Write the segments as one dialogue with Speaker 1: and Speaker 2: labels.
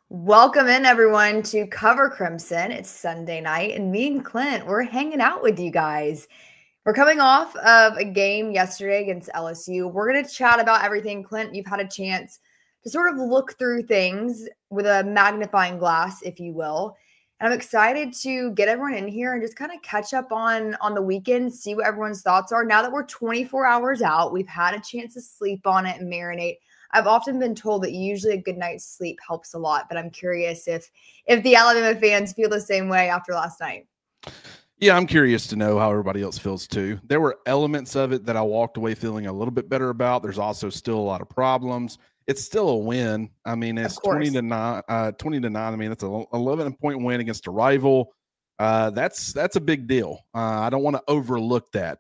Speaker 1: Welcome in, everyone, to Cover Crimson. It's Sunday night, and me and Clint, we're hanging out with you guys. We're coming off of a game yesterday against LSU. We're going to chat about everything. Clint, you've had a chance to sort of look through things with a magnifying glass, if you will. And I'm excited to get everyone in here and just kind of catch up on the weekend, see what everyone's thoughts are. Now that we're 24 hours out, we've had a chance to sleep on it and marinate. I've often been told that usually a good night's sleep helps a lot, but I'm curious if the Alabama fans feel the same way after last night.
Speaker 2: Yeah, I'm curious to know how everybody else feels too. There were elements of it that I walked away feeling a little bit better about. There's also still a lot of problems. It's still a win. I mean, it's 20-9. 20-9. I mean, it's an 11-point win against a rival. That's a big deal. I don't want to overlook that.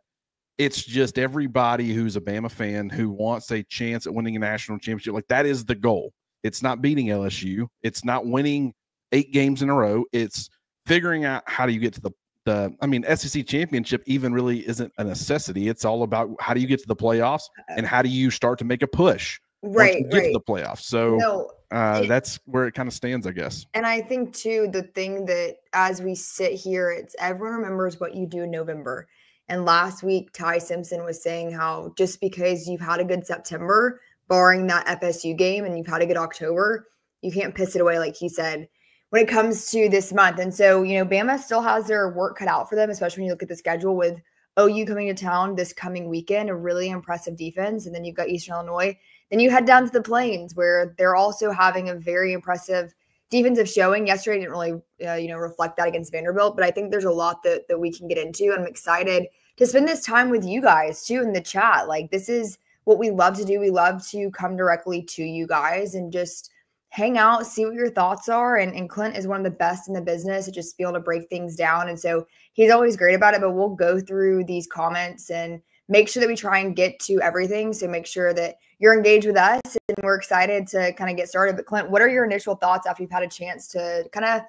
Speaker 2: It's just everybody who's a Bama fan who wants a chance at winning a national championship. Like, that is the goal. It's not beating LSU. It's not winning 8 games in a row. It's figuring out how do you get to the SEC championship even really isn't a necessity. It's all about how do you get to the playoffs and how do you start to make a push once you get to the playoffs. So that's where it kind of stands, I guess.
Speaker 1: And I think too, the thing that as we sit here, it's everyone remembers what you do in November. And last week, Ty Simpson was saying how just because you've had a good September, barring that FSU game, and you've had a good October, you can't piss it away, like he said, when it comes to this month. And so, Bama still has their work cut out for them, especially when you look at the schedule with OU coming to town this coming weekend, a really impressive defense. And then you've got Eastern Illinois. Then you head down to the Plains, where they're also having a very impressive defensive showing. Yesterday didn't really, reflect that against Vanderbilt, but I think there's a lot that we can get into. And I'm excited to spend this time with you guys too in the chat. Like, this is what we love to do. We love to come directly to you guys and just hang out, see what your thoughts are. And Clint is one of the best in the business at just being able to break things down. And so he's always great about it, but we'll go through these comments and make sure that we try and get to everything. So make sure that you're engaged with us, and we're excited to kind of get started. But Clint, what are your initial thoughts after you've had a chance to kind of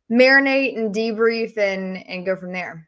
Speaker 1: marinate and debrief and go from there?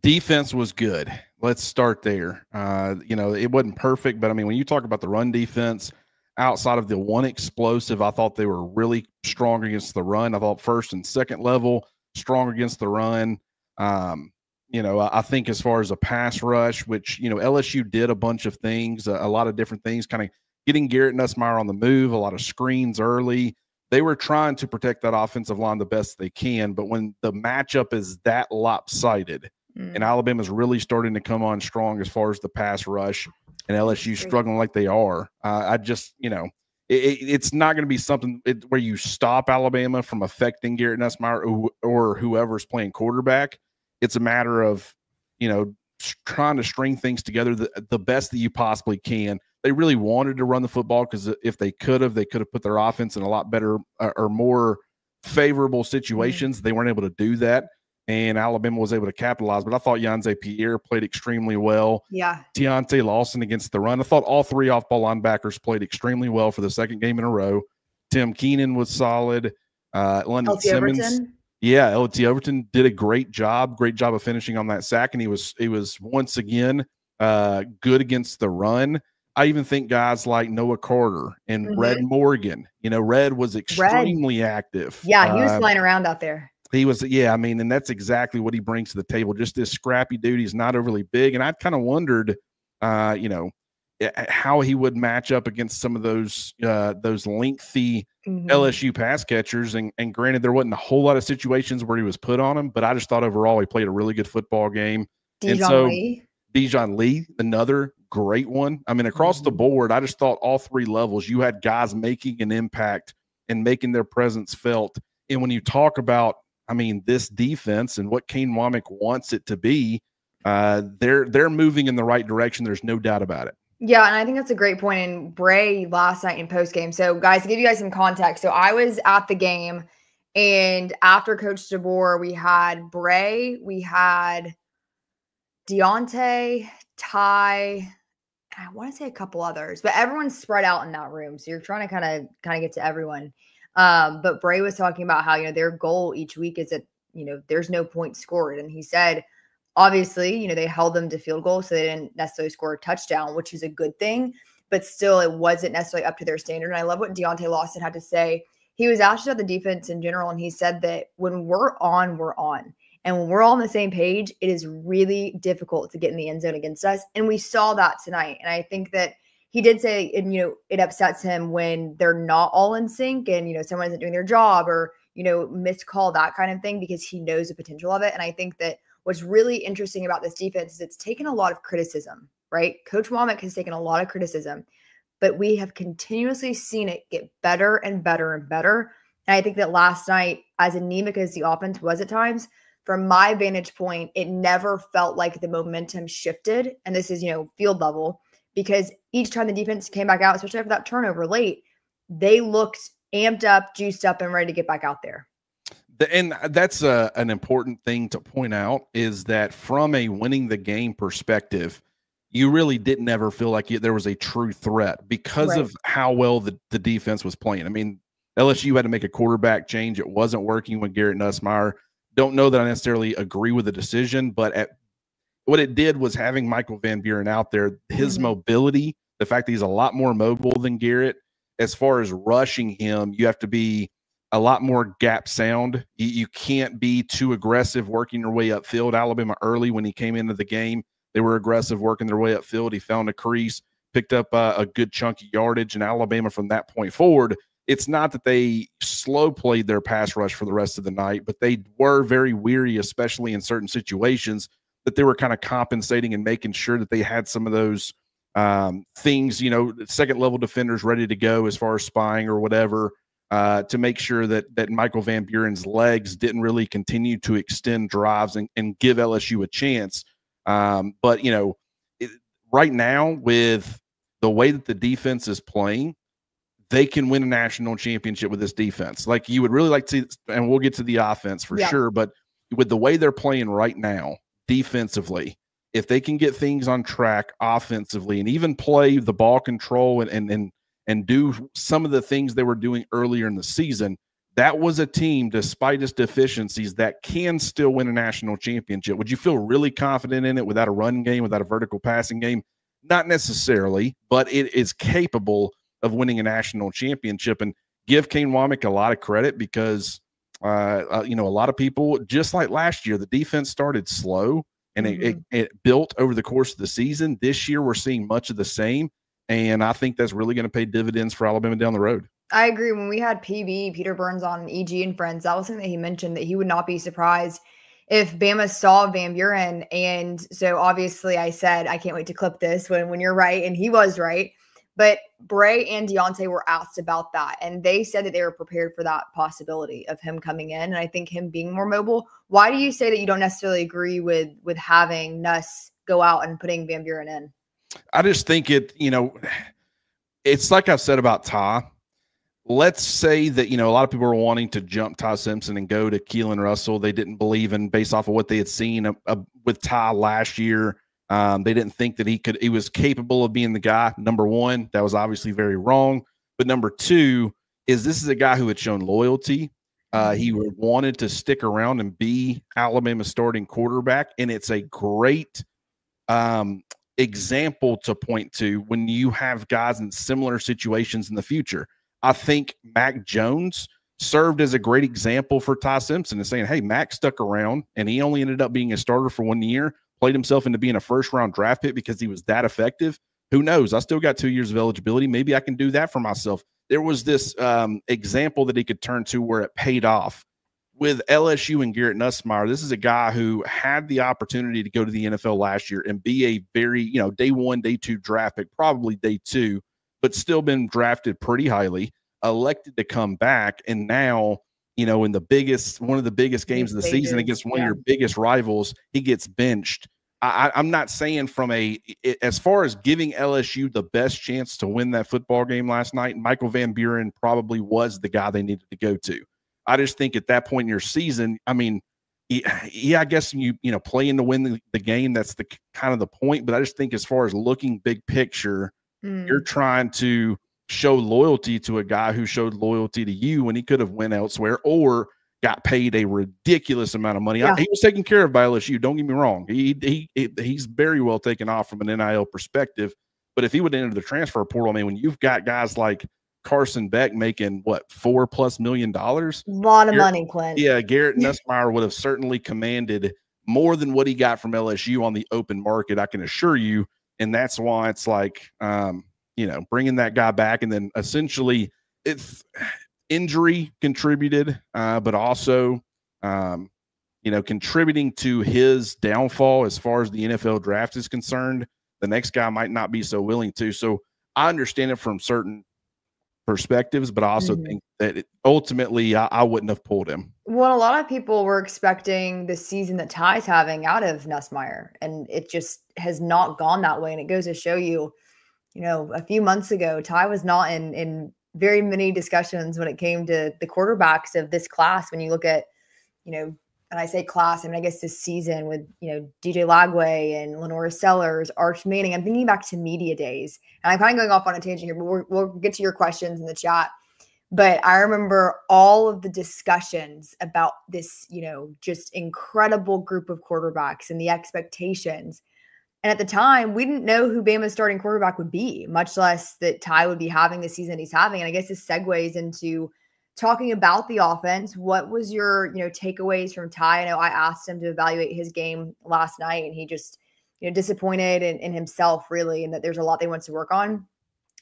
Speaker 2: Defense was good. Let's start there. It wasn't perfect, but I mean, when you talk about the run defense, outside of the one explosive, I thought they were really strong against the run. I thought first and second level strong against the run. I think as far as a pass rush, which, LSU did a bunch of things, a lot of different things, kind of getting Garrett Nussmeier on the move, a lot of screens early. They were trying to protect that offensive line the best they can. But when the matchup is that lopsided and Alabama's really starting to come on strong as far as the pass rush, and LSU struggling like they are, it's not going to be something where you stop Alabama from affecting Garrett Nussmeier or whoever's playing quarterback. It's a matter of, trying to string things together the best that you possibly can. They really wanted to run the football because if they could have put their offense in a lot better or more favorable situations. They weren't able to do that, and Alabama was able to capitalize. But I thought Yanze Pierre played extremely well.
Speaker 1: Yeah.
Speaker 2: Deontay Lawson against the run. I thought all 3 off-ball linebackers played extremely well for the second game in a row. Tim Keenan was solid. London Simmons.
Speaker 1: Overton.
Speaker 2: Yeah, LT Overton did a great job of finishing on that sack, and he was once again good against the run. I even think guys like Noah Carter and Red Morgan, Red was extremely active.
Speaker 1: Yeah, he was flying around out there.
Speaker 2: He was, and that's exactly what he brings to the table. Just this scrappy dude. He's not overly big, and I kind of wondered, how he would match up against some of those lengthy LSU pass catchers. And granted, there wasn't a whole lot of situations where he was put on him, but I just thought overall he played a really good football game. Dijon Lee, another great one. I mean, across the board, I just thought all 3 levels, you had guys making an impact and making their presence felt. And when you talk about, this defense and what Kane Womack wants it to be, they're moving in the right direction. There's no doubt about it.
Speaker 1: Yeah, and I think that's a great point. And Bray last night in postgame. So, guys, to give you guys some context, so I was at the game, and after Coach DeBoer, we had Bray, we had Deontay, Ty, and I want to say a couple others, but everyone's spread out in that room. So you're trying to kind of get to everyone. But Bray was talking about how, their goal each week is that, there's no points scored. And he said, obviously, they held them to field goals, so they didn't necessarily score a touchdown, which is a good thing. but still it wasn't necessarily up to their standard. And I love what Deontay Lawson had to say. He was asked about the defense in general, and he said that when we're on, we're on. And when we're all on the same page, it is really difficult to get in the end zone against us. And we saw that tonight. And I think that he did say, and, it upsets him when they're not all in sync and, someone isn't doing their job or, missed call, that kind of thing, because he knows the potential of it. And I think that what's really interesting about this defense is it's taken a lot of criticism, right? Coach Womack has taken a lot of criticism, but we have continuously seen it get better and better and better. And I think that last night, as anemic as the offense was at times, from my vantage point, it never felt like the momentum shifted. And this is, field level, because each time the defense came back out, especially after that turnover late, they looked amped up, juiced up, and ready to get back out there.
Speaker 2: And that's an important thing to point out, is that from a winning the game perspective, you really didn't ever feel like there was a true threat because of how well the defense was playing. I mean, LSU had to make a quarterback change. It wasn't working with Garrett Nussmeier. Don't know that I necessarily agree with the decision, but what it did was having Michael Van Buren out there, his mobility, the fact that he's a lot more mobile than Garrett. As far as rushing him, you have to be a lot more gap sound. You can't be too aggressive working your way upfield. Alabama early, when he came into the game, they were aggressive working their way upfield. He found a crease, picked up a good chunk of yardage, and Alabama from that point forward, it's not that they slow played their pass rush for the rest of the night, but they were very weary, especially in certain situations, that they were kind of compensating and making sure that they had some of those things, second level defenders ready to go as far as spying or whatever, to make sure that Michael Van Buren's legs didn't really continue to extend drives and give LSU a chance. But right now, with the way that the defense is playing, they can win a national championship with this defense. Like, you would really like to, and we'll get to the offense for sure, but with the way they're playing right now defensively, if they can get things on track offensively and even play the ball control and do some of the things they were doing earlier in the season, that was a team, despite its deficiencies, that can still win a national championship. Would you feel really confident in it without a run game, without a vertical passing game? Not necessarily, but it is capable of winning a national championship. And give Kane Womack a lot of credit, because a lot of people, just like last year, the defense started slow and it built over the course of the season. This year, we're seeing much of the same, and I think that's really going to pay dividends for Alabama down the road.
Speaker 1: I agree. When we had Peter Burns on EG and Friends, that was something that he mentioned, that he would not be surprised if Bama saw Van Buren. And so obviously I said, I can't wait to clip this when you're right. And he was right. But Bray and Deontay were asked about that, and they said that they were prepared for that possibility of him coming in. And I think him being more mobile. Why do you say that you don't necessarily agree with having Nuss go out and putting Van Buren in?
Speaker 2: I just think it's like I've said about Ty. Let's say that, a lot of people were wanting to jump Ty Simpson and go to Keelan Russell. They didn't believe in, based off of what they had seen with Ty last year. They didn't think that he was capable of being the guy. Number one, that was obviously very wrong. But number two is, this is a guy who had shown loyalty. He wanted to stick around and be Alabama's starting quarterback. And it's a great example to point to when you have guys in similar situations in the future. I think Mac Jones served as a great example for Ty Simpson, and saying, hey, Mac stuck around and he only ended up being a starter for 1 year. Played himself into being a first-round draft pick because he was that effective. Who knows? I still got 2 years of eligibility. Maybe I can do that for myself. There was this example that he could turn to where it paid off. With LSU and Garrett Nussmeier, this is a guy who had the opportunity to go to the NFL last year and be a very, day one, day two draft pick, probably day two, but still been drafted pretty highly, elected to come back, and now – in one of the biggest games of the season against one of your biggest rivals, he gets benched. I'm not saying as far as giving LSU the best chance to win that football game last night, Michael Van Buren probably was the guy they needed to go to. I just think at that point in your season, I mean, I guess you playing to win the game, that's the kind of the point. But I just think as far as looking big picture, you're trying to show loyalty to a guy who showed loyalty to you when he could have went elsewhere or got paid a ridiculous amount of money.
Speaker 1: Yeah.
Speaker 2: He was taken care of by LSU. Don't get me wrong. He's very well taken off from an NIL perspective, But if he would enter the transfer portal, I mean, when you've got guys like Carson Beck making what, $4+ million,
Speaker 1: a lot of money, Clint.
Speaker 2: Yeah, Garrett Nussmeier would have certainly commanded more than what he got from LSU on the open market, I can assure you. And that's why it's like, bringing that guy back, and then essentially it's injury contributed, but also, contributing to his downfall as far as the NFL draft is concerned. The next guy might not be so willing to. So I understand it from certain perspectives, but I also think that ultimately I wouldn't have pulled him.
Speaker 1: Well, a lot of people were expecting the season that Ty's having out of Nussmeier, and it just has not gone that way. And it goes to show you, a few months ago, Ty was not in very many discussions when it came to the quarterbacks of this class. When you look at, and I say class, I mean, I guess this season with, DJ Lagway and Lenora Sellers, Arch Manning, I'm thinking back to media days. And I'm kind of going off on a tangent here, but we'll get to your questions in the chat. But I remember all of the discussions about this, just incredible group of quarterbacks and the expectations. And at the time, we didn't know who Bama's starting quarterback would be, much less that Ty would be having the season he's having. And I guess this segues into talking about the offense. What was your, takeaways from Ty? I know I asked him to evaluate his game last night, and he just, disappointed in himself, really, and that there's a lot they wants to work on.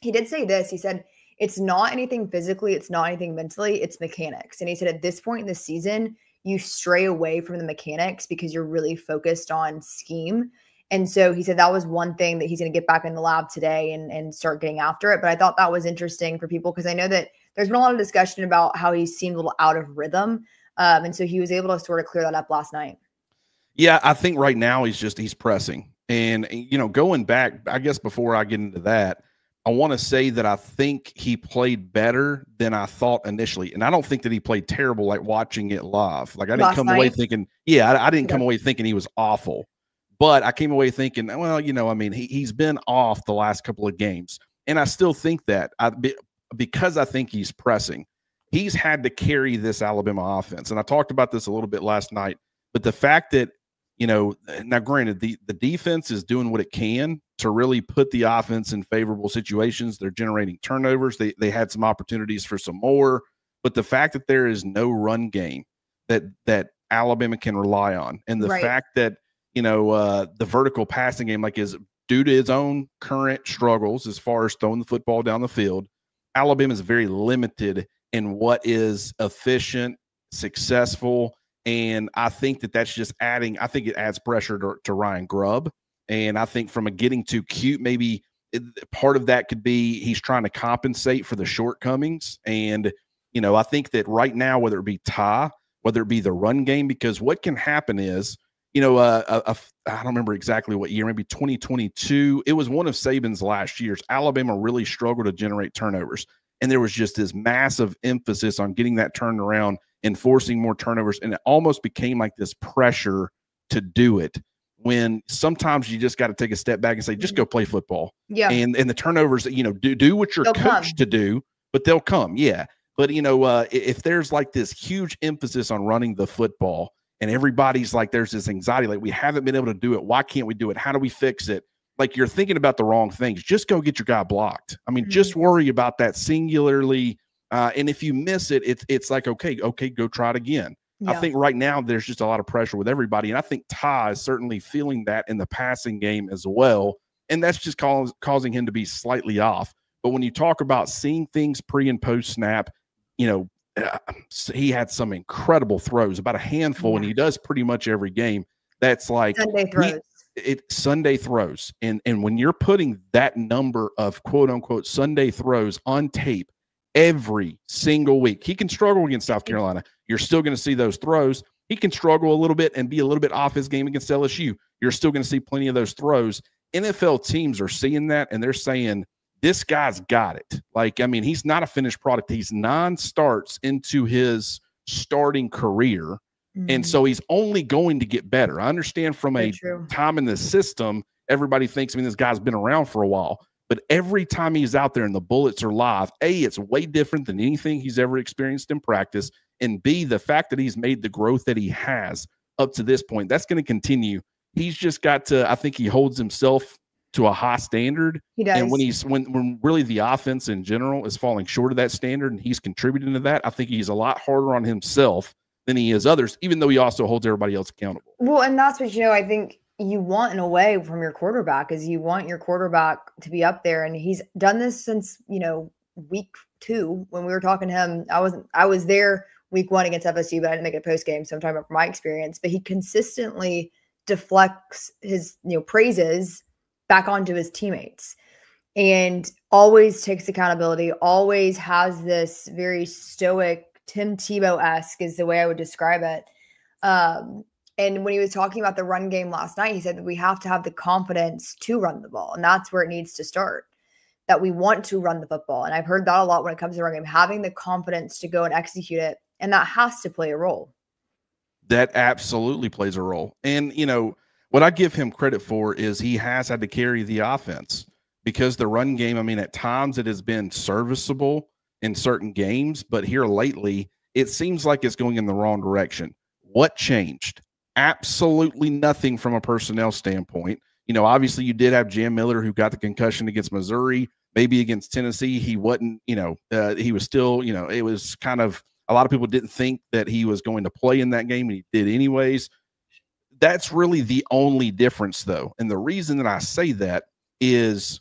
Speaker 1: He did say this. He said, it's not anything physically. It's not anything mentally. It's mechanics. And he said, at this point in the season, you stray away from the mechanics because you're really focused on scheme. And so he said that was one thing that he's going to get back in the lab today and start getting after it. But I thought that was interesting for people because I know that there's been a lot of discussion about how he seemed a little out of rhythm. And so he was able to sort of clear that up last night.
Speaker 2: Yeah, I think right now he's pressing. And, going back, I guess before I get into that, I want to say that I think he played better than I thought initially. And I don't think that he played terrible, like watching it live. Like I didn't come away thinking, I didn't come away thinking he was awful. But I came away thinking, well, he's been off the last couple of games. And I still think that because I think he's pressing. He's had to carry this Alabama offense. And I talked about this a little bit last night. But the fact that, now granted, the defense is doing what it can to really put the offense in favorable situations. They're generating turnovers. They had some opportunities for some more. But the fact that there is no run game that Alabama can rely on, and the fact that, the vertical passing game, is due to his own current struggles as far as throwing the football down the field, Alabama is very limited in what is efficient, successful. And I think that's just adding, I think it adds pressure to Ryan Grubb. And I think from a getting too cute, maybe part of that could be he's trying to compensate for the shortcomings. And, I think that right now, whether it be Ty, whether it be the run game, because what can happen is, I don't remember exactly what year, maybe 2022. It was one of Saban's last years. Alabama really struggled to generate turnovers. And there was just this massive emphasis on getting that turned around and forcing more turnovers. And it almost became like this pressure to do it, when sometimes you just got to take a step back and say, just go play football. Yeah. And the turnovers, do what you're coached to do, but they'll come. Yeah. But, if there's like this huge emphasis on running the football and everybody's like, there's this anxiety, like we haven't been able to do it. Why can't we do it? How do we fix it? Like you're thinking about the wrong things. Just go get your guy blocked. I mean, just worry about that singularly. And if you miss it, it's like, okay, go try it again. Yeah. I think right now there's just a lot of pressure with everybody. And I think Ty is certainly feeling that in the passing game as well. And that's just causing him to be slightly off. But when you talk about seeing things pre and post snap, he had some incredible throws, about a handful, and he does pretty much every game. That's like
Speaker 1: Sunday throws.
Speaker 2: Sunday throws. And when you're putting that number of quote unquote Sunday throws on tape every single week, he can struggle against South Carolina. You're still going to see those throws. He can struggle a little bit and be a little bit off his game against LSU. You're still going to see plenty of those throws. NFL teams are seeing that, and they're saying, this guy's got it. Like, I mean, he's not a finished product. He's 9 starts into his starting career. And so he's only going to get better. I understand from time in the system, everybody thinks, this guy's been around for a while. But every time he's out there and the bullets are live, A, it's way different than anything he's ever experienced in practice. And B, the fact that he's made the growth that he has up to this point, that's going to continue. He's just got to, I think he holds himself to a high standard.
Speaker 1: He does.
Speaker 2: And when really the offense in general is falling short of that standard and he's contributing to that, I think he's a lot harder on himself than he is others, even though he also holds everybody else accountable.
Speaker 1: Well, and that's what, I think you want in a way from your quarterback is you want your quarterback to be up there. And he's done this since, week 2 when we were talking to him. I was there week 1 against FSU, but I didn't make it a post game. So I'm talking about from my experience, but he consistently deflects his, praises back onto his teammates and always takes accountability, always has this very stoic Tim Tebow-esque is the way I would describe it. And when he was talking about the run game last night, he said that we have to have the confidence to run the ball. And that's where it needs to start, that we want to run the football. And I've heard that a lot when it comes to run game, having the confidence to go and execute it. And that has to play a role.
Speaker 2: That absolutely plays a role. And, what I give him credit for is he has had to carry the offense because the run game, at times it has been serviceable in certain games, but here lately, it seems like it's going in the wrong direction. What changed? Absolutely nothing from a personnel standpoint. Obviously you did have Jam Miller who got the concussion against Missouri, maybe against Tennessee. He wasn't, he was still, it was kind of, a lot of people didn't think that he was going to play in that game, and he did anyways. That's really the only difference, though. And the reason that I say that is,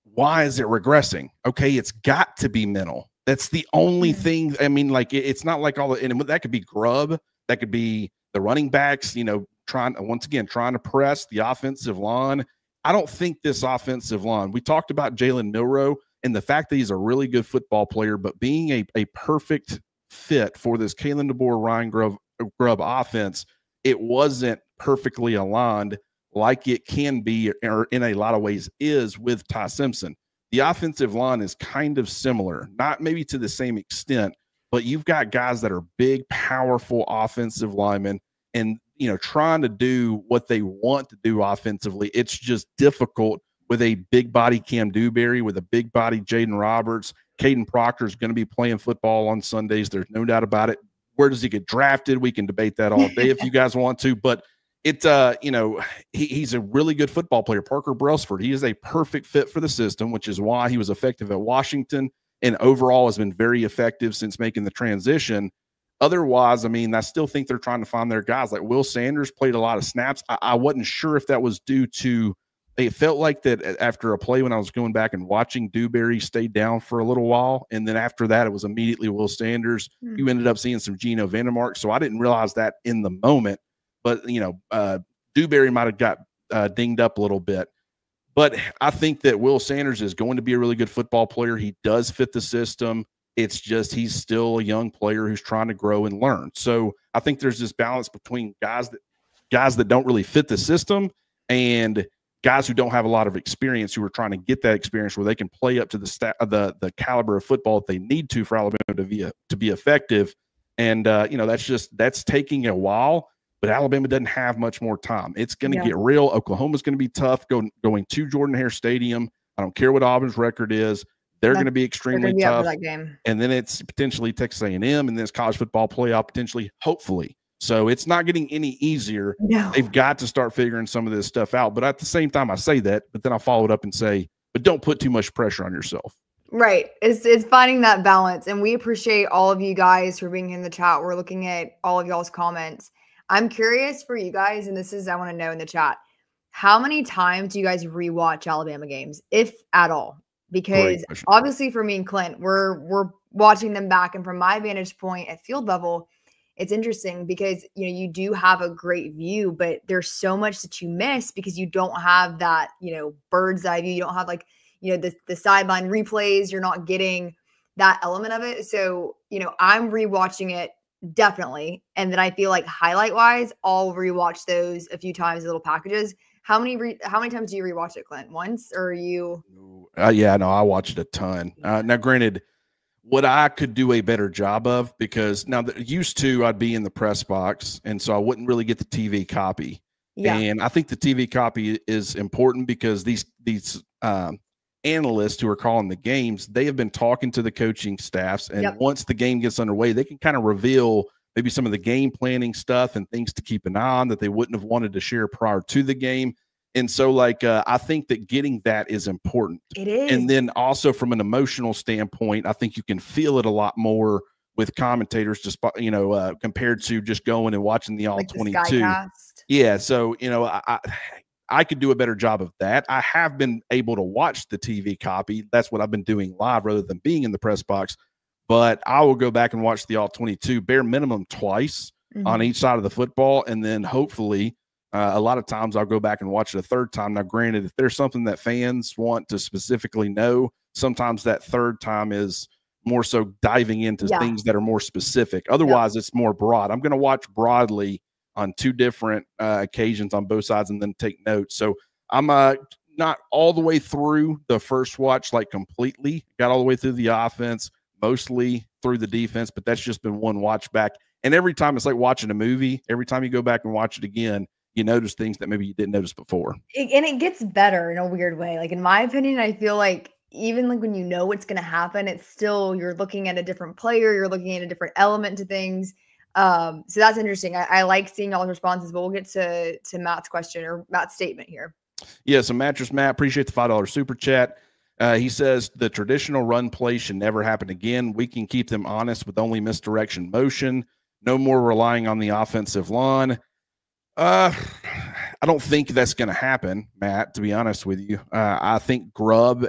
Speaker 2: why is it regressing? Okay, it's got to be mental. That's the only thing. It's not like all the, and that could be Grubb, that could be the running backs, trying to press the offensive line. I don't think this offensive line, we talked about Jalen Milroe and the fact that he's a really good football player, but being a perfect fit for this Kalen DeBoer, Ryan Grubb offense, it wasn't perfectly aligned like it can be, or in a lot of ways is, with Ty Simpson. The offensive line is kind of similar, not maybe to the same extent, but you've got guys that are big, powerful offensive linemen and, trying to do what they want to do offensively. It's just difficult with a big body Cam Dewberry, with a big body Jaden Roberts. Caden Proctor is going to be playing football on Sundays. There's no doubt about it. Where does he get drafted? We can debate that all day if you guys want to, but it's he's a really good football player. Parker Brailsford, he is a perfect fit for the system, which is why he was effective at Washington and overall has been very effective since making the transition. Otherwise, I still think they're trying to find their guys. Like Will Sanders played a lot of snaps. I wasn't sure if that was due to, it felt like that after a play when I was going back and watching, Dewberry stayed down for a little while. And then after that, it was immediately Will Sanders. You ended up seeing some Geno Vandermark. So I didn't realize that in the moment. But, Dewberry might have got dinged up a little bit. But I think that Will Sanders is going to be a really good football player. He does fit the system. It's just he's still a young player who's trying to grow and learn. So I think there's this balance between guys that don't really fit the system and guys who don't have a lot of experience, who are trying to get that experience where they can play up to the caliber of football that they need to for Alabama to be effective. And that's taking a while. But Alabama doesn't have much more time. It's going to get real. Oklahoma's going to be tough going to Jordan-Hare Stadium. I don't care what Auburn's record is. They're going to be extremely tough.
Speaker 1: That game. And
Speaker 2: then it's potentially Texas A&M, and then it's college football playoff potentially, hopefully. So it's not getting any easier.
Speaker 1: No.
Speaker 2: They've got to start figuring some of this stuff out. But at the same time, I say that, but then I follow it up and say, but don't put too much pressure on yourself.
Speaker 1: Right. It's finding that balance. And we appreciate all of you guys for being in the chat. We're looking at all of y'all's comments. I'm curious for you guys, and I want to know in the chat, how many times do you guys rewatch Alabama games, if at all? Because obviously for me and Clint, we're watching them back. And from my vantage point at field level, it's interesting because, you do have a great view, but there's so much that you miss because you don't have that, bird's eye view. You don't have the sideline replays. You're not getting that element of it. So, I'm rewatching it definitely. And then I feel like highlight wise, I'll rewatch those a few times, little packages. How many times do you rewatch it, Clint? Once, or are you?
Speaker 2: I watch it a ton. Now, granted, what I could do a better job of, because now used to I'd be in the press box, and so I wouldn't really get the TV copy. Yeah. And I think the TV copy is important because these analysts who are calling the games, they have been talking to the coaching staffs, and once the game gets underway, they can kind of reveal maybe some of the game planning stuff and things to keep an eye on that they wouldn't have wanted to share prior to the game. And so, like, I think that getting that is important.
Speaker 1: It is.
Speaker 2: And then also from an emotional standpoint, I think you can feel it a lot more with commentators, just, compared to just going and watching the all 22. Yeah. So, I could do a better job of that. I have been able to watch the TV copy. That's what I've been doing live rather than being in the press box. But I will go back and watch the all 22 bare minimum twice on each side of the football. And then hopefully a lot of times I'll go back and watch it a third time. Now, granted, if there's something that fans want to specifically know, sometimes that third time is more so diving into things that are more specific. Otherwise, it's more broad. I'm going to watch broadly on two different occasions on both sides and then take notes. So I'm not all the way through the first watch, like completely. Got all the way through the offense, mostly through the defense, but that's just been one watch back. And every time it's like watching a movie. Every time you go back and watch it again, you notice things that maybe you didn't notice before.
Speaker 1: And it gets better in a weird way. Like, in my opinion, I feel like even like when you know what's going to happen, it's still, you're looking at a different player, you're looking at a different element to things. So that's interesting. I like seeing all the responses, but we'll get to Matt's question or Matt's statement here.
Speaker 2: Yeah, so Mattress Matt, appreciate the $5 super chat. He says the traditional run play should never happen again. We can keep them honest with only misdirection motion. No more relying on the offensive line. I don't think that's going to happen, Matt, to be honest with you. I think Grubb,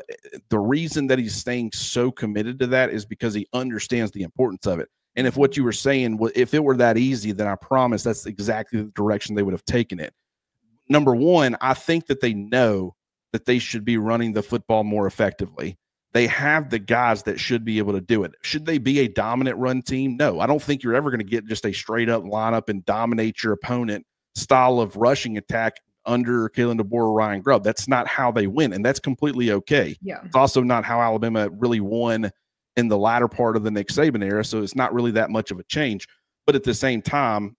Speaker 2: the reason that he's staying so committed to that is because he understands the importance of it. And if what you were saying, if it were that easy, then I promise that's exactly the direction they would have taken it. Number one, I think that they know that they should be running the football more effectively. They have the guys that should be able to do it. Should they be a dominant run team? No, I don't think you're ever going to get just a straight up lineup and dominate your opponent style of rushing attack under Kalen DeBoer or Ryan Grubb. That's not how they win, and that's completely okay.
Speaker 1: Yeah.
Speaker 2: It's also not how Alabama really won in the latter part of the Nick Saban era, so it's not really that much of a change. But at the same time,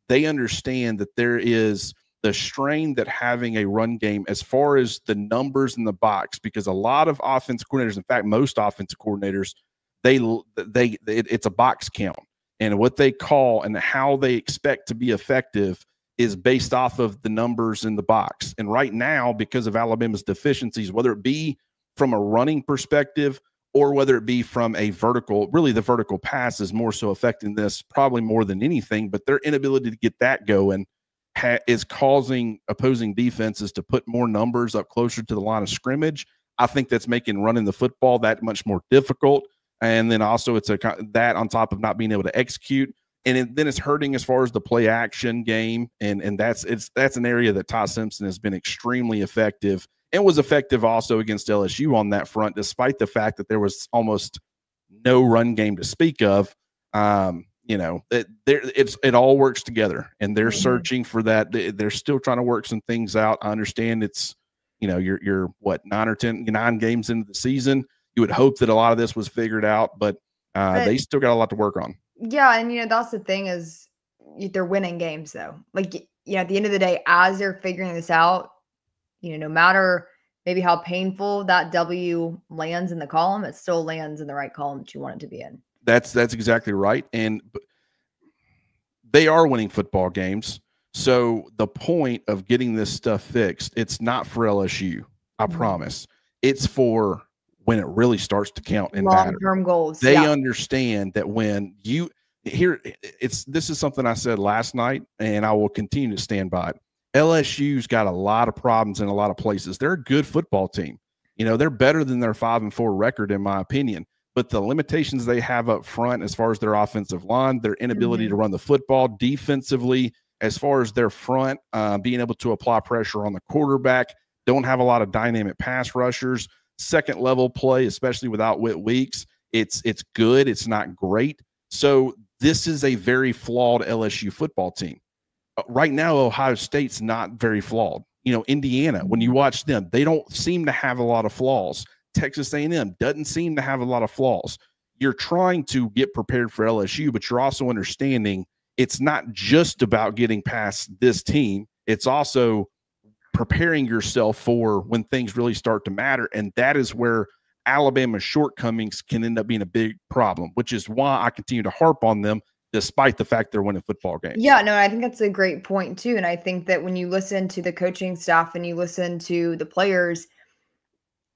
Speaker 2: they understand that there is the strain that having a run game as far as the numbers in the box, because a lot of offensive coordinators, in fact, most offensive coordinators, it's a box count. And what they call and how they expect to be effective is based off of the numbers in the box. And right now, because of Alabama's deficiencies, whether it be from a running perspective or whether it be from a vertical, really the vertical pass is more so affecting this probably more than anything, but their inability to get that going is causing opposing defenses to put more numbers up closer to the line of scrimmage. I think that's making running the football that much more difficult. And then also it's that on top of not being able to execute. And then it's hurting as far as the play action game. And that's an area that Ty Simpson has been extremely effective and was effective also against LSU on that front, despite the fact that there was almost no run game to speak of. It all works together, and they're searching for that. They're still trying to work some things out. I understand it's, you're what, 9 games into the season. You would hope that a lot of this was figured out, but they still got a lot to work on.
Speaker 1: Yeah. And, that's the thing is they're winning games though. Like, at the end of the day, as they're figuring this out, no matter maybe how painful that W lands in the column, it still lands in the right column that you want it to be in.
Speaker 2: That's exactly right. And they are winning football games. So the point of getting this stuff fixed, it's not for LSU. I promise. It's for when it really starts to count and
Speaker 1: long-term goals.
Speaker 2: They understand that when this is something I said last night, and I will continue to stand by it. LSU's got a lot of problems in a lot of places. They're a good football team. They're better than their 5-4 record, in my opinion. But the limitations they have up front as far as their offensive line, their inability to run the football defensively, as far as their front, being able to apply pressure on the quarterback, don't have a lot of dynamic pass rushers. Second level play, especially without Whit Weeks, it's good. It's not great. So this is a very flawed LSU football team. Right now, Ohio State's not very flawed. Indiana, when you watch them, they don't seem to have a lot of flaws. Texas A&M doesn't seem to have a lot of flaws. You're trying to get prepared for LSU, but you're also understanding it's not just about getting past this team. It's also preparing yourself for when things really start to matter. And that is where Alabama's shortcomings can end up being a big problem, which is why I continue to harp on them. despite the fact they're winning football games.
Speaker 1: Yeah, no, I think that's a great point too. And I think that when you listen to the coaching staff and you listen to the players,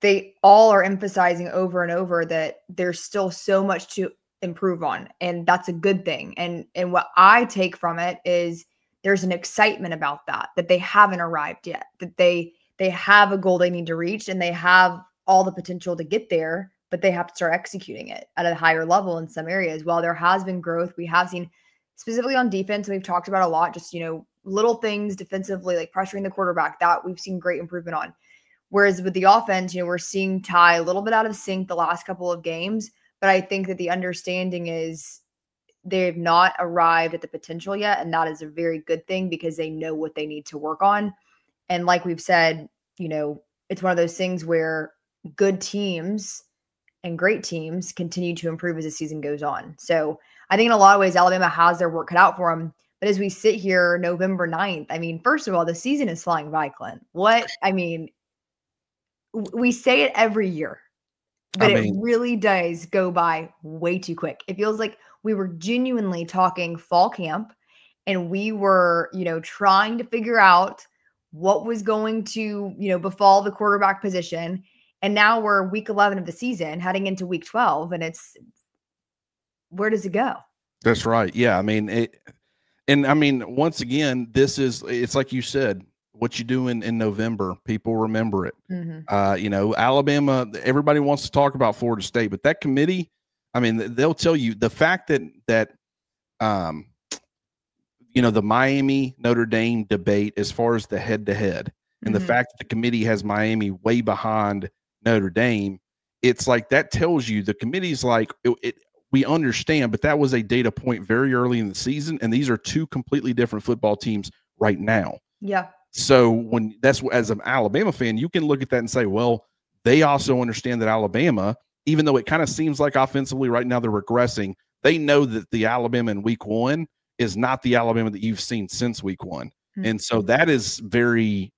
Speaker 1: they all are emphasizing over and over that there's still so much to improve on. And that's a good thing. And what I take from it is there's an excitement about that they haven't arrived yet, that they have a goal they need to reach and they have all the potential to get there, but they have to start executing it at a higher level in some areas. While there has been growth, we have seen specifically on defense, and we've talked about a lot, just, little things defensively, like pressuring the quarterback, that we've seen great improvement on. Whereas with the offense, we're seeing Ty a little bit out of sync the last couple of games, but I think that the understanding is they've not arrived at the potential yet. And that is a very good thing because they know what they need to work on. And like we've said, it's one of those things where good teams and great teams continue to improve as the season goes on. So I think in a lot of ways, Alabama has their work cut out for them. But as we sit here November 9th, first of all, the season is flying by, Clint. We say it every year, but it really does go by way too quick. It feels like we were genuinely talking fall camp and we were, trying to figure out what was going to, befall the quarterback position. And now we're week 11 of the season heading into week 12. And where does it go?
Speaker 2: That's right. Yeah. Once again, it's like you said, what you do in November, people remember it. Mm-hmm. Alabama, everybody wants to talk about Florida State, but that committee, they'll tell you the fact that the Miami Notre Dame debate as far as the head-to-head and the fact that the committee has Miami way behind Notre Dame, it's like that tells you the committee's like, we understand, but that was a data point very early in the season, and these are two completely different football teams right now.
Speaker 1: Yeah.
Speaker 2: So as an Alabama fan, you can look at that and say, well, they also understand that Alabama, even though it kind of seems like offensively right now they're regressing, they know that the Alabama in week 1 is not the Alabama that you've seen since week 1. Mm-hmm. And so that is very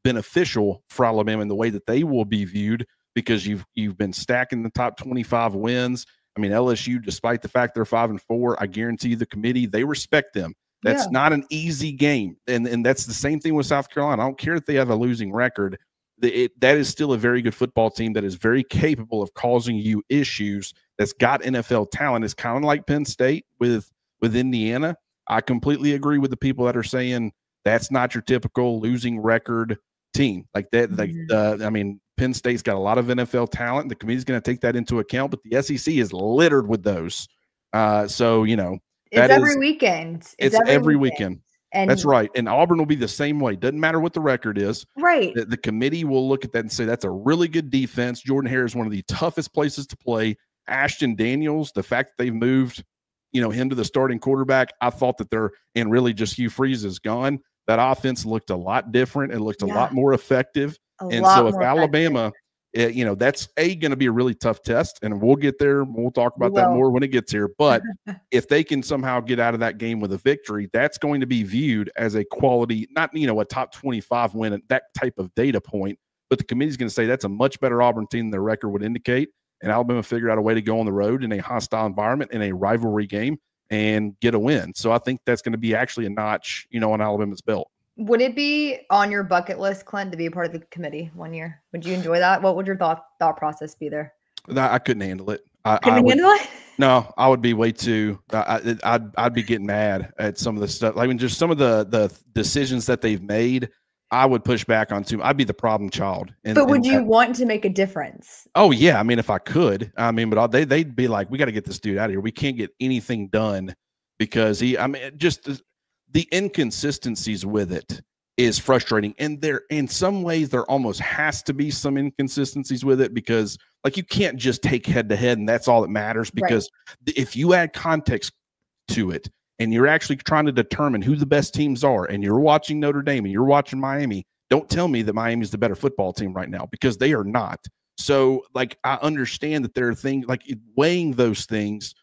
Speaker 2: beneficial for Alabama in the way that they will be viewed because you've been stacking the top 25 wins. LSU, despite the fact they're 5-4, I guarantee you the committee, they respect them. That's not an easy game. And that's the same thing with South Carolina. I don't care if they have a losing record. That is still a very good football team that is very capable of causing you issues, that's got NFL talent. It's kind of like Penn State with Indiana. I completely agree with the people that are saying that's not your typical losing record team. Like that, Penn State's got a lot of NFL talent. The committee's going to take that into account, but the SEC is littered with those. It's
Speaker 1: every weekend.
Speaker 2: It's every weekend. And that's right. And Auburn will be the same way. Doesn't matter what the record is.
Speaker 1: Right.
Speaker 2: The committee will look at that and say, that's a really good defense. Jordan Hare is one of the toughest places to play. Ashton Daniels, the fact that they've moved, him to the starting quarterback, I thought that and really just Hugh Freeze is gone. That offense looked a lot different. It looked a lot more effective. And so if Alabama, that's going to be a really tough test, and we'll get there. We'll talk about that more when it gets here. But if they can somehow get out of that game with a victory, that's going to be viewed as a quality, not, a top 25 win, that type of data point. But the committee's going to say that's a much better Auburn team than their record would indicate. And Alabama figured out a way to go on the road in a hostile environment in a rivalry game and get a win. So I think that's going to be actually a notch, on Alabama's belt.
Speaker 1: Would it be on your bucket list, Clint, to be a part of the committee one year? Would you enjoy that? What would your thought process be there?
Speaker 2: I couldn't handle it.
Speaker 1: Couldn't handle it?
Speaker 2: No, I would be way too. I'd be getting mad at some of the stuff. Just some of the decisions that they've made. I would push back on too. I'd be the problem child.
Speaker 1: But would you want to make a difference?
Speaker 2: Oh yeah, if I could. But they'd be like, we got to get this dude out of here. We can't get anything done because the inconsistencies with it is frustrating. And in some ways, there almost has to be some inconsistencies with it because you can't just take head to head and that's all that matters. Because if you add context to it and you're actually trying to determine who the best teams are and you're watching Notre Dame and you're watching Miami, don't tell me that Miami is the better football team right now because they are not. So I understand that there are things weighing those things.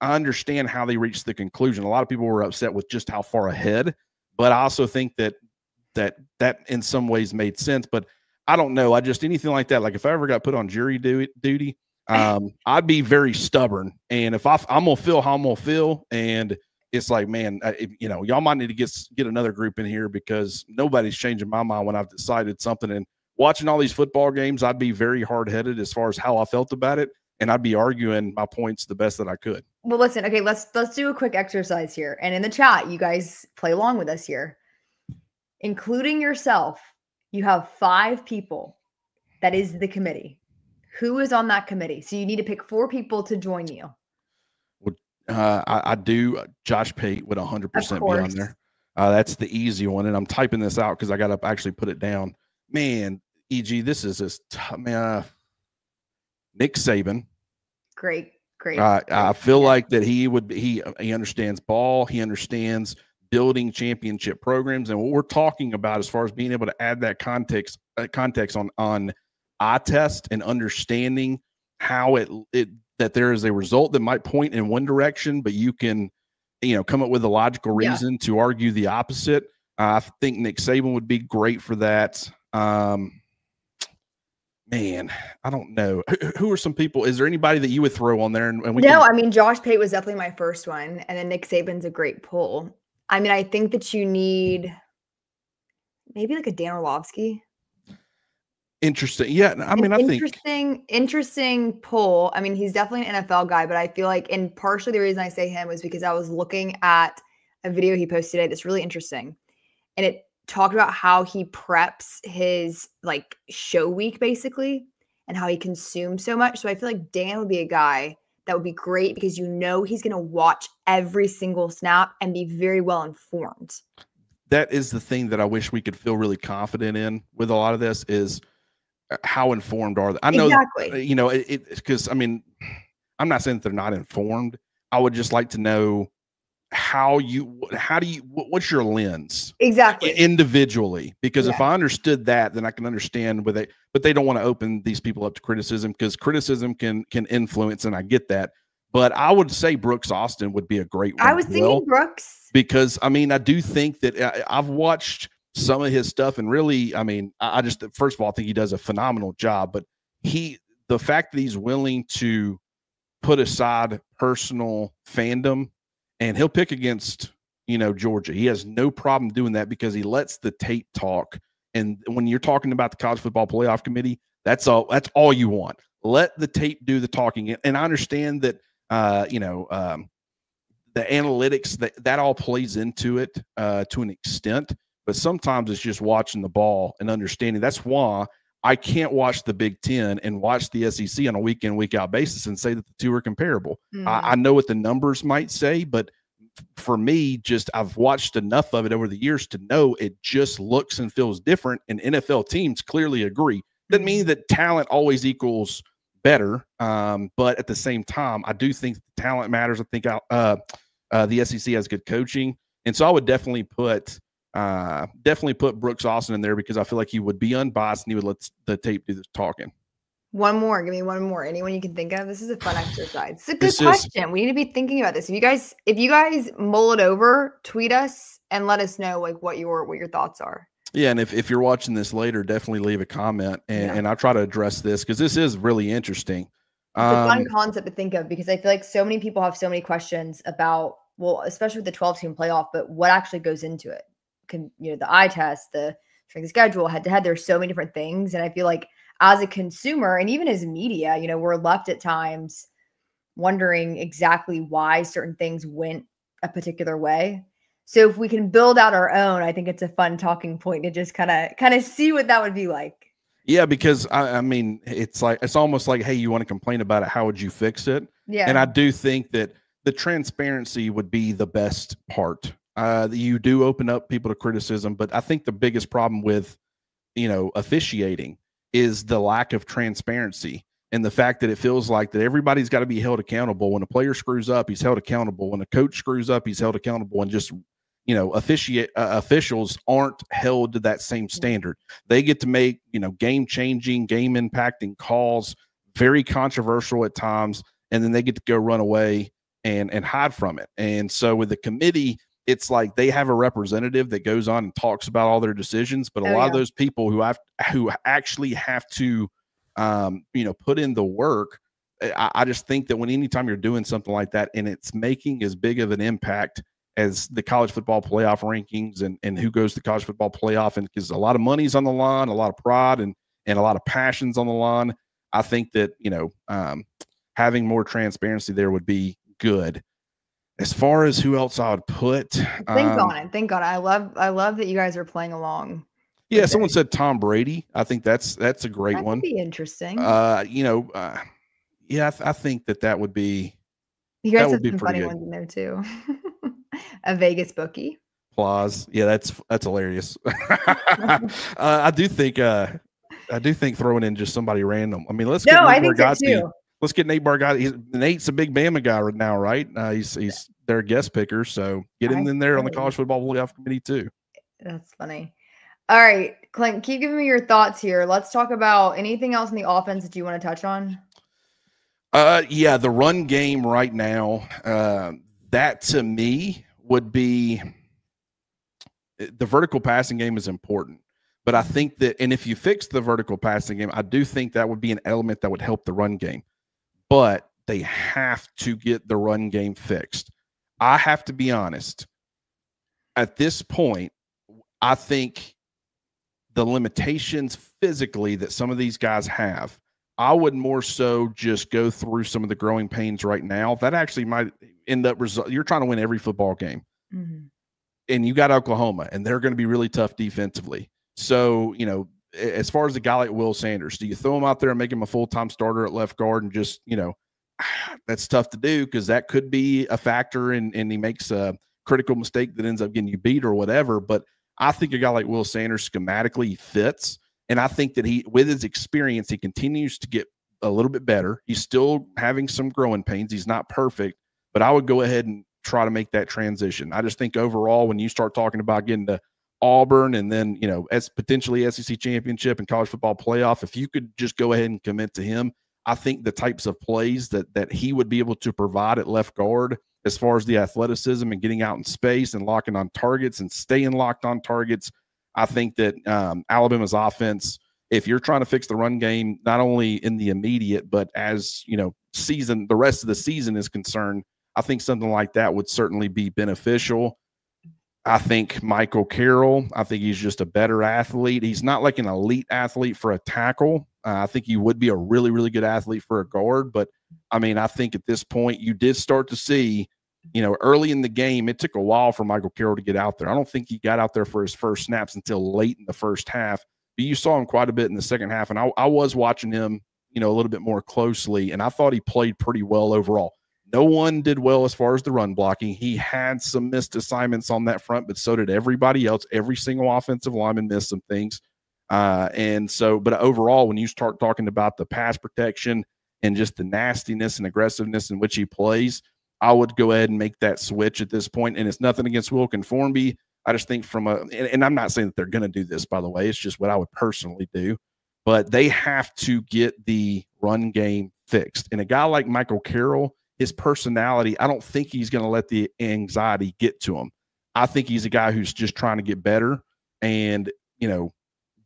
Speaker 2: I understand how they reached the conclusion. A lot of people were upset with just how far ahead, but I also think that in some ways made sense. But I don't know. Anything like that. If I ever got put on jury duty, I'd be very stubborn. And if I'm going to feel how I'm going to feel, and it's like, man, y'all might need to get another group in here because nobody's changing my mind when I've decided something. And watching all these football games, I'd be very hard-headed as far as how I felt about it. And I'd be arguing my points the best that I could.
Speaker 1: Well, listen, okay, let's do a quick exercise here. And in the chat, you guys play along with us here. Including yourself, you have 5 people. That is the committee. Who is on that committee? So you need to pick 4 people to join you.
Speaker 2: I do. Josh Pate would 100% be on there. That's the easy one. And I'm typing this out because I got to actually put it down. Man, EG, this is just, man, Nick Saban.
Speaker 1: Great.
Speaker 2: I feel like that he understands ball. He understands building championship programs. And what we're talking about as far as being able to add that context on eye test and understanding how that there is a result that might point in one direction, but you can, come up with a logical reason to argue the opposite. I think Nick Saban would be great for that. Man, I don't know. Who are some people? Is there anybody that you would throw on there?
Speaker 1: I mean, Josh Pate was definitely my first one. And then Nick Saban's a great pull. I mean, I think that you need maybe like a Dan Orlovsky.
Speaker 2: Interesting. Yeah. I mean,
Speaker 1: interesting pull. I mean, he's definitely an NFL guy, but I feel like, and partially the reason I say him was because I was looking at a video he posted today that's really interesting. And it talked about how he preps his like show week basically and how he consumes so much. So I feel like Dan would be a guy that would be great because he's going to watch every single snap and be very well informed.
Speaker 2: That is the thing that I wish we could feel really confident in with a lot of this is how informed are they? I know,
Speaker 1: exactly.
Speaker 2: Because I mean, I'm not saying that they're not informed. I would just like to know what's your lens
Speaker 1: exactly
Speaker 2: individually? Because if I understood that, then I can understand but they don't want to open these people up to criticism because criticism can influence, and I get that. But I would say Brooks Austin would be a great one.
Speaker 1: I was thinking Brooks
Speaker 2: because I mean, I do think that I've watched some of his stuff, and really, I mean, I just first of all, I think he does a phenomenal job. But the fact that he's willing to put aside personal fandom, and he'll pick against, Georgia. He has no problem doing that because he lets the tape talk. And when you're talking about the College Football Playoff Committee, that's all you want. Let the tape do the talking. And I understand that, the analytics that all plays into it to an extent, but sometimes it's just watching the ball and understanding. That's why I can't watch the Big Ten and watch the SEC on a week in, week out basis and say that the two are comparable. I know what the numbers might say, but for me, I've watched enough of it over the years to know it just looks and feels different. And NFL teams clearly agree. Doesn't mean that talent always equals better, but at the same time, I do think the talent matters. I think the SEC has good coaching, and so I would definitely put Brooks Austin in there because I feel like he would be unbiased and he would let the tape do the talking.
Speaker 1: One more. Give me one more. Anyone you can think of? This is a fun exercise. It's a good question. We need to be thinking about this. If you guys mull it over, tweet us and let us know like what your thoughts are.
Speaker 2: Yeah, and if you're watching this later, definitely leave a comment and I'll try to address this because this is really interesting.
Speaker 1: It's a fun concept to think of because I feel like so many people have so many questions about, well, especially with the 12-team playoff, but what actually goes into it? The eye test, the strength of schedule, head-to-head, there's so many different things. And I feel like as a consumer and even as media, we're left at times wondering exactly why certain things went a particular way. So if we can build out our own, I think it's a fun talking point to just kind of see what that would be like.
Speaker 2: Yeah, because I mean, it's almost like, hey, you want to complain about it? How would you fix it?
Speaker 1: Yeah.
Speaker 2: And I do think that the transparency would be the best part. You do open up people to criticism, but I think the biggest problem with, officiating is the lack of transparency and the fact that it feels like that everybody's got to be held accountable. When a player screws up, he's held accountable. When a coach screws up, he's held accountable. And just, officials aren't held to that same standard. They get to make, game-changing, game-impacting calls, very controversial at times, and then they get to go run away and hide from it. And so with the committee, it's like they have a representative that goes on and talks about all their decisions, but a lot of those people who actually have to, put in the work, I just think that anytime you're doing something like that and it's making as big of an impact as the college football playoff rankings and who goes to the college football playoff, and because a lot of money's on the line, a lot of pride and a lot of passions on the line, I think that, having more transparency there would be good. As far as who else I would put,
Speaker 1: think on it. Think on it. I love that you guys are playing along.
Speaker 2: Yeah, someone said Tom Brady. I think that's a great
Speaker 1: that
Speaker 2: one.
Speaker 1: Could be interesting.
Speaker 2: Yeah, I think that would be.
Speaker 1: You guys have some funny ones in there too. A Vegas bookie.
Speaker 2: Applause. Yeah, that's hilarious. I do think throwing in just somebody random. I mean, let's get Nate Bargatze. Let's get Nate Bargatze. Nate's a big Bama guy right now, right? He's their guest picker, so get him in there on the college football playoff committee too.
Speaker 1: That's funny. All right, Clint, keep giving me your thoughts here. Let's talk about anything else in the offense that you want to touch on.
Speaker 2: Yeah, the run game right now, that to me would be the vertical passing game is important. But I think that, and if you fix the vertical passing game, I do think that would be an element that would help the run game. But they have to get the run game fixed. I have to be honest. At this point, I think the limitations physically that some of these guys have, I would more so just go through some of the growing pains right now. That actually might end up you're trying to win every football game. Mm-hmm. And you got Oklahoma, and they're going to be really tough defensively. So, as far as a guy like Will Sanders, do you throw him out there and make him a full-time starter at left guard and just, that's tough to do because that could be a factor and he makes a critical mistake that ends up getting you beat or whatever. But I think a guy like Will Sanders schematically fits. And I think that with his experience, he continues to get a little bit better. He's still having some growing pains. He's not perfect, but I would go ahead and try to make that transition. I just think overall, when you start talking about getting to Auburn and then, as potentially SEC championship and college football playoff, if you could just go ahead and commit to him, I think the types of plays that he would be able to provide at left guard, as far as the athleticism and getting out in space and locking on targets and staying locked on targets, I think that Alabama's offense, if you're trying to fix the run game, not only in the immediate, but as, the rest of the season is concerned, I think something like that would certainly be beneficial. I think Michael Carroll, I think he's just a better athlete. He's not like an elite athlete for a tackle. I think he would be a really, really good athlete for a guard. But, I mean, I think at this point you did start to see, early in the game, it took a while for Michael Carroll to get out there. I don't think he got out there for his first snaps until late in the first half. But you saw him quite a bit in the second half. And I was watching him, a little bit more closely, and I thought he played pretty well overall. No one did well as far as the run blocking. He had some missed assignments on that front, but so did everybody else. Every single offensive lineman missed some things. But overall, when you start talking about the pass protection and just the nastiness and aggressiveness in which he plays, I would go ahead and make that switch at this point. And it's nothing against Wilkin Formby. I just think and I'm not saying that they're going to do this, by the way. It's just what I would personally do. But they have to get the run game fixed. And a guy like Michael Carroll, his personality, I don't think he's going to let the anxiety get to him. I think he's a guy who's just trying to get better. And,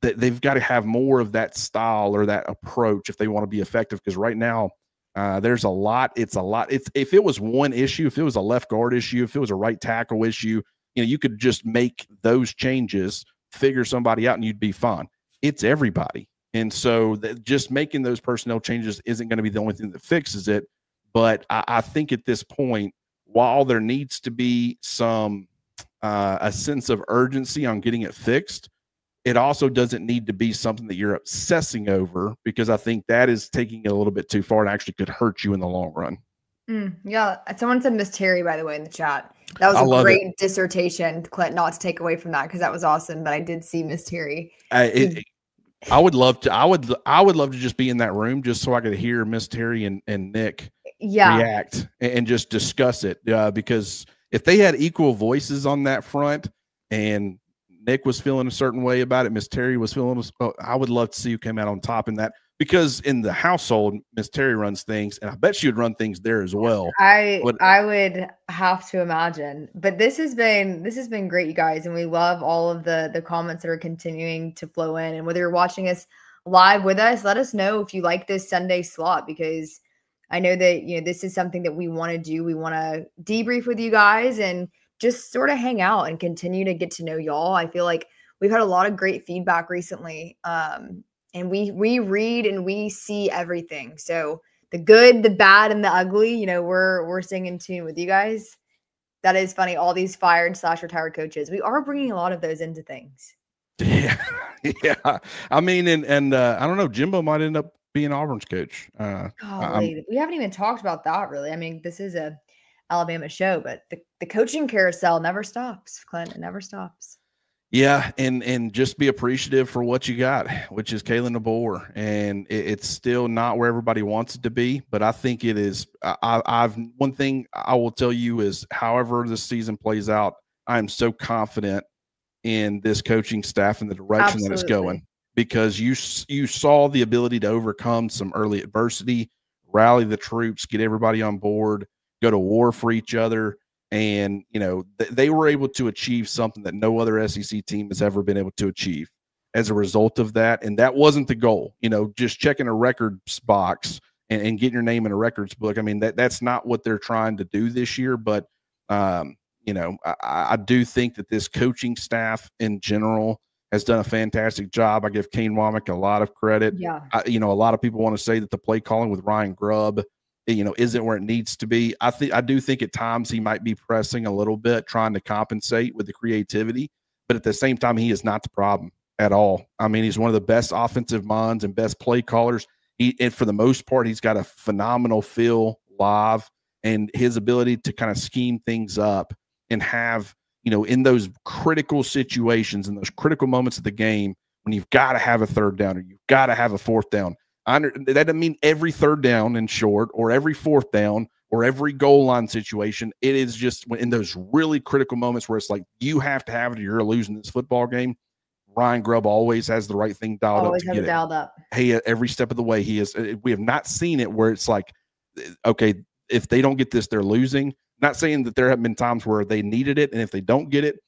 Speaker 2: they've got to have more of that style or that approach if they want to be effective. Because right now, there's a lot. It's a lot. If it was one issue, if it was a left guard issue, if it was a right tackle issue, you could just make those changes, figure somebody out, and you'd be fine. It's everybody. And so just making those personnel changes isn't going to be the only thing that fixes it. But I think at this point, while there needs to be some a sense of urgency on getting it fixed, it also doesn't need to be something that you're obsessing over, because I think that is taking it a little bit too far and actually could hurt you in the long run.
Speaker 1: Yeah. Someone said Miss Terry, by the way, in the chat. That was a great dissertation, Clint, not to take away from that, because that was awesome. But I did see Miss Terry.
Speaker 2: I would love to. I would love to just be in that room just so I could hear Miss Terry and Nick react and just discuss it. Because if they had equal voices on that front, and Nick was feeling a certain way about it, Miss Terry was feeling, I would love to see who came out on top in that. Because in the household, Miss Terry runs things, and I bet she would run things there as well.
Speaker 1: I would have to imagine. But this has been great, you guys, and we love all of the comments that are continuing to flow in. And whether you're watching us live with us, let us know if you like this Sunday slot, because I know that, this is something that we want to do. We want to debrief with you guys and just sort of hang out and continue to get to know y'all. I feel like we've had a lot of great feedback recently. And we read and we see everything. So the good, the bad, and the ugly, we're staying in tune with you guys. That is funny. All these fired / retired coaches. We are bringing a lot of those into things.
Speaker 2: Yeah. Yeah. I mean, and I don't know, Jimbo might end up being Auburn's coach.
Speaker 1: Golly, we haven't even talked about that really. I mean, this is a Alabama show, but the coaching carousel never stops, Clint. It never stops.
Speaker 2: Yeah, and just be appreciative for what you got, which is Kalen DeBoer, and it's still not where everybody wants it to be, but I think it is. I've one thing I will tell you is, however this season plays out, I am so confident in this coaching staff and the direction that it's going, because you saw the ability to overcome some early adversity, rally the troops, get everybody on board, go to war for each other. And, they were able to achieve something that no other SEC team has ever been able to achieve as a result of that. And that wasn't the goal, just checking a records box and getting your name in a records book. I mean, that's not what they're trying to do this year. But, I do think that this coaching staff in general has done a fantastic job. I give Kane Womack a lot of credit.
Speaker 1: Yeah.
Speaker 2: A lot of people want to say that the play calling with Ryan Grubb, isn't where it needs to be. I do think at times he might be pressing a little bit, trying to compensate with the creativity, but at the same time, he is not the problem at all. I mean, he's one of the best offensive minds and best play callers. And for the most part, he's got a phenomenal feel live, and his ability to kind of scheme things up and have, in those critical situations, in those critical moments of the game, when you've got to have a third down or you've got to have a fourth down. That doesn't mean every third down in short or every fourth down or every goal line situation. It is just in those really critical moments where it's like you have to have it or you're losing this football game. Ryan Grubb always has the right thing dialed up to get it.
Speaker 1: Dialed up.
Speaker 2: Hey, every step of the way he is. We have not seen it where it's like, okay, if they don't get this, they're losing. Not saying that there have been times where they needed it, and if they don't get it,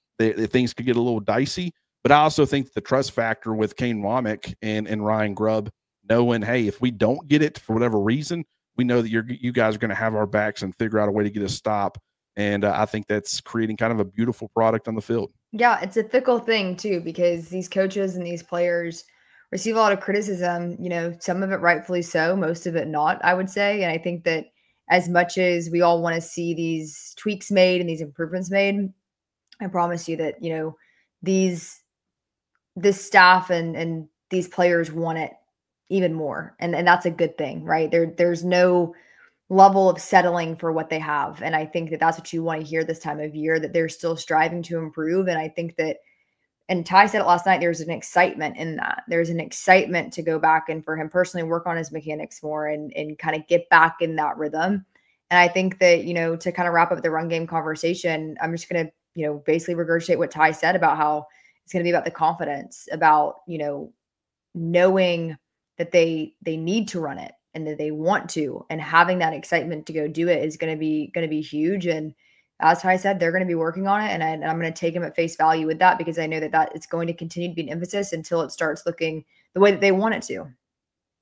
Speaker 2: things could get a little dicey. But I also think the trust factor with Kane Womack and Ryan Grubb, knowing, hey, if we don't get it for whatever reason, we know that you guys are going to have our backs and figure out a way to get a stop. And I think that's creating kind of a beautiful product on the field.
Speaker 1: Yeah, it's a fickle thing too, because these coaches and these players receive a lot of criticism, some of it rightfully so, most of it not, I would say. And I think that as much as we all want to see these tweaks made and these improvements made, I promise you that, this staff and these players want it even more. And that's a good thing, right? There's no level of settling for what they have. And I think that that's what you want to hear this time of year, that they're still striving to improve. And I think that, and Ty said it last night, there's an excitement in that. There's an excitement to go back and for him personally work on his mechanics more and kind of get back in that rhythm. And I think that, to kind of wrap up the run game conversation, I'm just going to, basically regurgitate what Ty said about how it's going to be about the confidence, about, knowing that they need to run it and that they want to, and having that excitement to go do it is going to be huge. And as Ty said, they're going to be working on it. And I'm going to take them at face value with that, because I know that it's going to continue to be an emphasis until it starts looking the way that they want it to.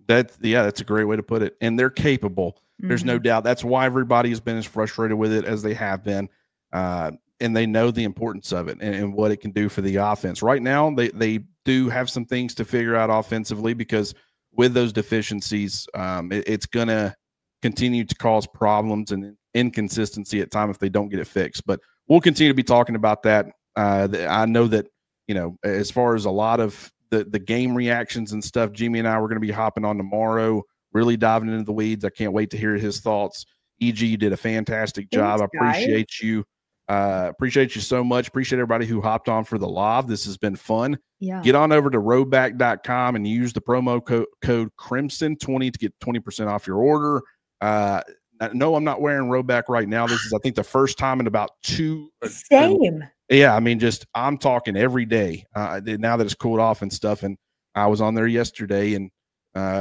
Speaker 2: That's a great way to put it. And they're capable. There's no doubt. That's why everybody has been as frustrated with it as they have been. And they know the importance of it and what it can do for the offense. Right now, they do have some things to figure out offensively, because with those deficiencies, it's going to continue to cause problems and inconsistency at time if they don't get it fixed. But we'll continue to be talking about that. I know that, as far as a lot of the game reactions and stuff, Jimmy and I were going to be hopping on tomorrow, really diving into the weeds. I can't wait to hear his thoughts. EG, you did a fantastic job. I appreciate you. Appreciate you so much. Appreciate everybody who hopped on for the live. This has been fun.
Speaker 1: Yeah.
Speaker 2: Get on over to roback.com and use the promo code Crimson20 to get 20% off your order. No, I'm not wearing Roback right now. This is, I think, the first time in about two.
Speaker 1: Same.
Speaker 2: Yeah. I mean, I'm talking every day now that it's cooled off and stuff. And I was on there yesterday and I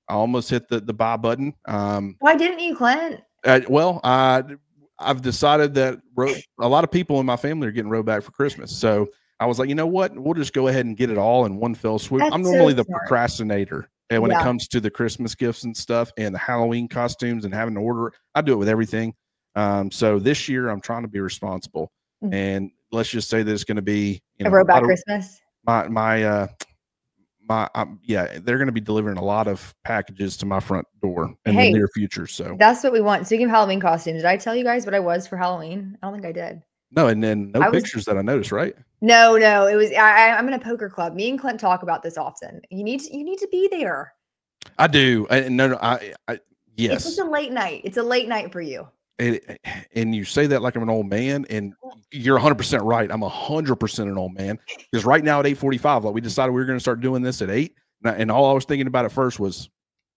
Speaker 2: almost hit the buy button.
Speaker 1: Why didn't you, Clint?
Speaker 2: I've decided that a lot of people in my family are getting Roback for Christmas. So I was like, you know what? We'll just go ahead and get it all in one fell swoop. I'm normally the procrastinator. And when it comes to the Christmas gifts and stuff and the Halloween costumes and having to order, I do it with everything. So this year I'm trying to be responsible, and let's just say that it's going to be,
Speaker 1: a throwback Christmas.
Speaker 2: Yeah, they're going to be delivering a lot of packages to my front door in the near future. So
Speaker 1: that's what we want. Speaking of Halloween costumes, did I tell you guys what I was for Halloween? I don't think I did.
Speaker 2: No, and then pictures that I noticed, right?
Speaker 1: No, it was I'm in a poker club. Me and Clint talk about this often. You need to be there.
Speaker 2: I do. I yes.
Speaker 1: It's just a late night. It's a late night for you.
Speaker 2: And you say that like I'm an old man, and you're 100% right. I'm 100% an old man, because right now at 8:45, like we decided we were going to start doing this at 8, and all I was thinking about at first was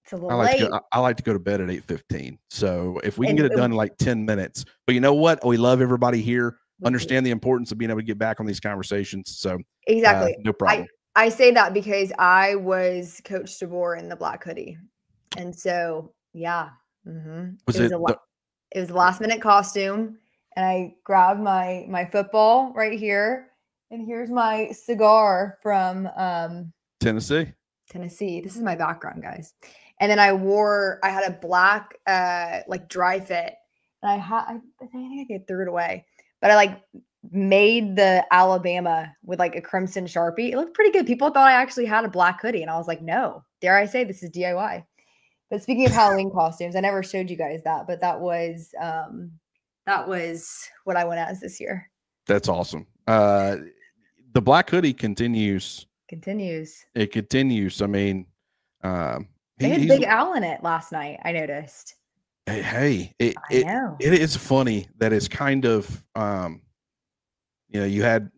Speaker 1: it's a little late.
Speaker 2: I like to go to bed at 8:15. So if we can get it done in like 10 minutes, but you know what? We love everybody here. Understand the importance of being able to get back on these conversations. So
Speaker 1: exactly,
Speaker 2: no problem.
Speaker 1: I say that because I was Coach DeBoer in the black hoodie, and so yeah, it was a last minute costume, and I grabbed my football right here, and here's my cigar from
Speaker 2: Tennessee.
Speaker 1: This is my background, guys. And then I had a black like dry fit, and I think I threw it away, but I like made the Alabama with like a crimson Sharpie. It looked pretty good. People thought I actually had a black hoodie, and I was like, no, dare I say this is DIY. But speaking of Halloween costumes, I never showed you guys that, but that was what I went as this year.
Speaker 2: That's awesome. The black hoodie continues. It continues. I mean,
Speaker 1: they had Big Al in it last night, I noticed.
Speaker 2: Hey, it is funny that it's kind of you had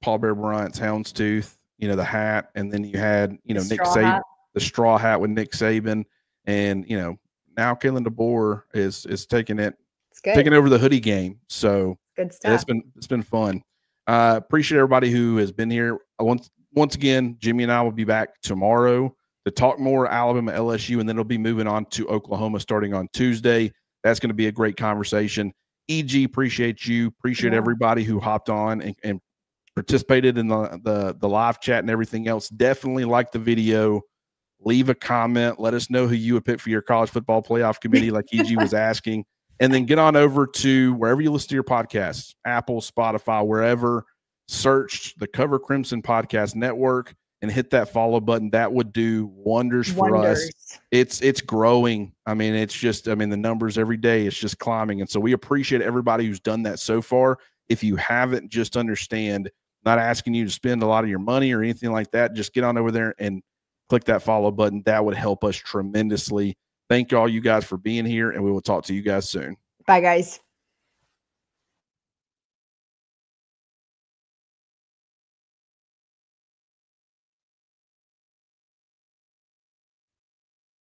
Speaker 2: Paul Bear Bryant's houndstooth, the hat, and then you had Nick Saban, the straw hat with Nick Saban. And now Kalen DeBoer is taking over the hoodie game. So
Speaker 1: good stuff.
Speaker 2: It's been fun. Appreciate everybody who has been here. Once again, Jimmy and I will be back tomorrow to talk more Alabama LSU, and then it'll be moving on to Oklahoma starting on Tuesday. That's going to be a great conversation. EG, appreciate you. Appreciate everybody who hopped on and participated in the live chat and everything else. Definitely like the video. Leave a comment. Let us know who you would pick for your college football playoff committee, like EG was asking. And then get on over to wherever you listen to your podcasts, Apple, Spotify, wherever. Search the Cover Crimson Podcast Network and hit that follow button. That would do wonders for us. It's growing. I mean, the numbers every day, it's just climbing. And so we appreciate everybody who's done that so far. If you haven't, just understand, not asking you to spend a lot of your money or anything like that. Just get on over there and click that follow button. That would help us tremendously. Thank all you guys for being here, and we will talk to you guys soon.
Speaker 1: Bye, guys.